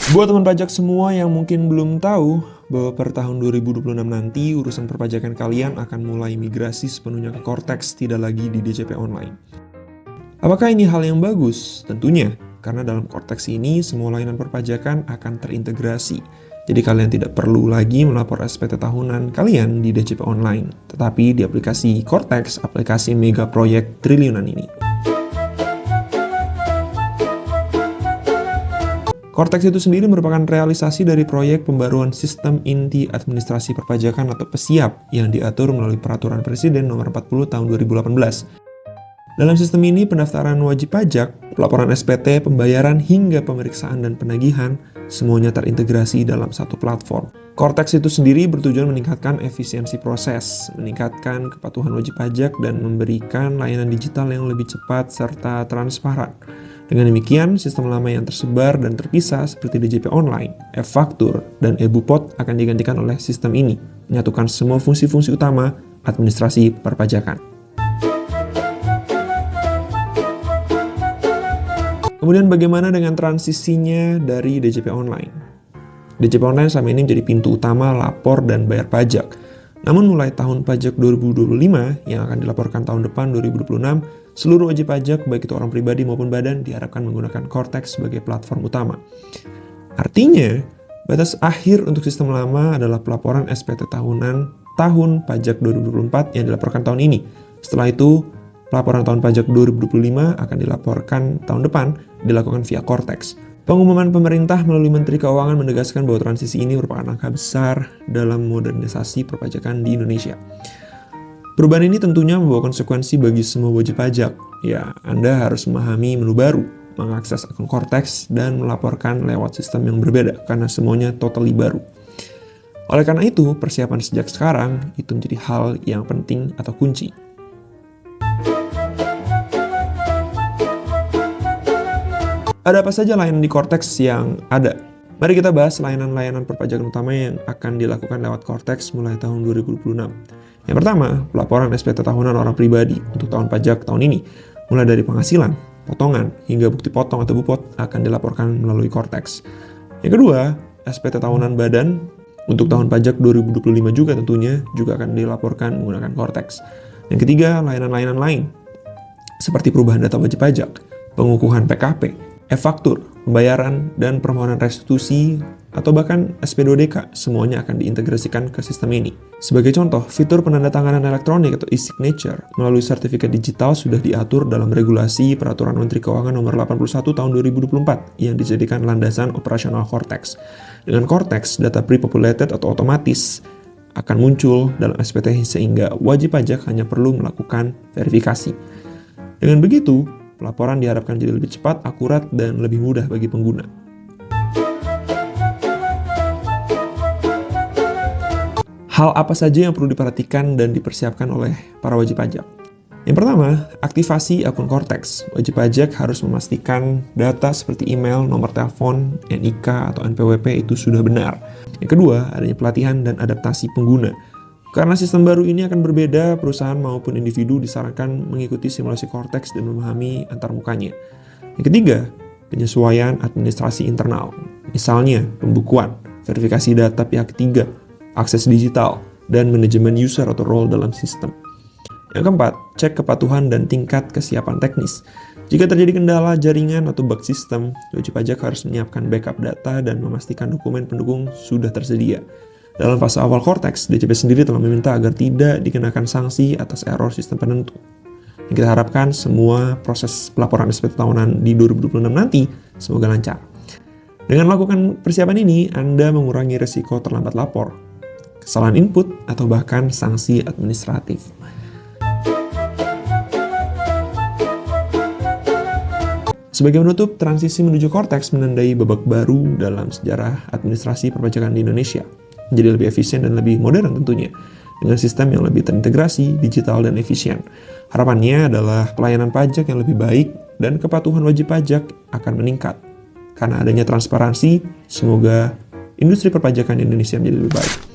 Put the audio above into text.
Buat teman pajak semua yang mungkin belum tahu bahwa per tahun 2026 nanti urusan perpajakan kalian akan mulai migrasi sepenuhnya ke Cortex, tidak lagi di DJP Online. Apakah ini hal yang bagus? Tentunya, karena dalam Cortex ini semua layanan perpajakan akan terintegrasi. Jadi kalian tidak perlu lagi melapor SPT tahunan kalian di DJP Online, tetapi di aplikasi Cortex, aplikasi mega proyek triliunan ini. Cortex itu sendiri merupakan realisasi dari proyek pembaruan Sistem Inti Administrasi Perpajakan atau PESIAP yang diatur melalui Peraturan Presiden Nomor 40 Tahun 2018. Dalam sistem ini, pendaftaran wajib pajak, pelaporan SPT, pembayaran, hingga pemeriksaan dan penagihan semuanya terintegrasi dalam satu platform. Cortex itu sendiri bertujuan meningkatkan efisiensi proses, meningkatkan kepatuhan wajib pajak, dan memberikan layanan digital yang lebih cepat serta transparan. Dengan demikian, sistem lama yang tersebar dan terpisah seperti DJP Online, e-faktur, dan e-Bupot akan digantikan oleh sistem ini, menyatukan semua fungsi-fungsi utama administrasi perpajakan. Kemudian bagaimana dengan transisinya dari DJP Online? DJP Online selama ini menjadi pintu utama lapor dan bayar pajak. Namun mulai tahun pajak 2025 yang akan dilaporkan tahun depan 2026, seluruh wajib pajak, baik itu orang pribadi maupun badan, diharapkan menggunakan Cortex sebagai platform utama. Artinya, batas akhir untuk sistem lama adalah pelaporan SPT tahunan tahun pajak 2024 yang dilaporkan tahun ini. Setelah itu, pelaporan tahun pajak 2025 akan dilaporkan tahun depan, dilakukan via Cortex. Pengumuman pemerintah melalui Menteri Keuangan menegaskan bahwa transisi ini merupakan langkah besar dalam modernisasi perpajakan di Indonesia. Perubahan ini tentunya membawa konsekuensi bagi semua wajib pajak. Ya, Anda harus memahami menu baru, mengakses akun Cortex, dan melaporkan lewat sistem yang berbeda karena semuanya totally baru. Oleh karena itu, persiapan sejak sekarang itu menjadi hal yang penting atau kunci. Ada apa saja layanan di Cortex yang ada? Mari kita bahas layanan-layanan perpajakan utama yang akan dilakukan lewat Cortex mulai tahun 2026. Yang pertama, pelaporan SPT tahunan orang pribadi untuk tahun pajak tahun ini, mulai dari penghasilan, potongan, hingga bukti potong atau bupot akan dilaporkan melalui Cortex. Yang kedua, SPT tahunan badan untuk tahun pajak 2025 juga tentunya juga akan dilaporkan menggunakan Cortex. Yang ketiga, layanan-layanan lain, seperti perubahan data wajib pajak, pengukuhan PKP, e-faktur, pembayaran, dan permohonan restitusi, atau bahkan SP2DK, semuanya akan diintegrasikan ke sistem ini. Sebagai contoh, fitur penandatanganan elektronik atau e-signature melalui sertifikat digital sudah diatur dalam regulasi Peraturan Menteri Keuangan Nomor 81 Tahun 2024 yang dijadikan landasan operasional Cortex. Dengan Cortex, data pre-populated atau otomatis akan muncul dalam SPT sehingga wajib pajak hanya perlu melakukan verifikasi. Dengan begitu, pelaporan diharapkan jadi lebih cepat, akurat, dan lebih mudah bagi pengguna. Hal apa saja yang perlu diperhatikan dan dipersiapkan oleh para wajib pajak? Yang pertama, aktivasi akun Cortex. Wajib pajak harus memastikan data seperti email, nomor telepon, NIK, atau NPWP itu sudah benar. Yang kedua, adanya pelatihan dan adaptasi pengguna. Karena sistem baru ini akan berbeda, perusahaan maupun individu disarankan mengikuti simulasi Cortex dan memahami antarmukanya. Yang ketiga, penyesuaian administrasi internal. Misalnya, pembukuan, verifikasi data pihak ketiga, akses digital, dan manajemen user atau role dalam sistem. Yang keempat, cek kepatuhan dan tingkat kesiapan teknis. Jika terjadi kendala jaringan atau bug sistem, wajib pajak harus menyiapkan backup data dan memastikan dokumen pendukung sudah tersedia. Dalam fase awal Cortex, DJP sendiri telah meminta agar tidak dikenakan sanksi atas error sistem penentu. Yang kita harapkan semua proses pelaporan SPT tahunan di 2026 nanti semoga lancar. Dengan melakukan persiapan ini, Anda mengurangi risiko terlambat lapor, kesalahan input, atau bahkan sanksi administratif. Sebagai penutup, transisi menuju Cortex menandai babak baru dalam sejarah administrasi perpajakan di Indonesia. Menjadi lebih efisien dan lebih modern tentunya, dengan sistem yang lebih terintegrasi, digital, dan efisien. Harapannya adalah pelayanan pajak yang lebih baik dan kepatuhan wajib pajak akan meningkat. Karena adanya transparansi, semoga industri perpajakan di Indonesia menjadi lebih baik.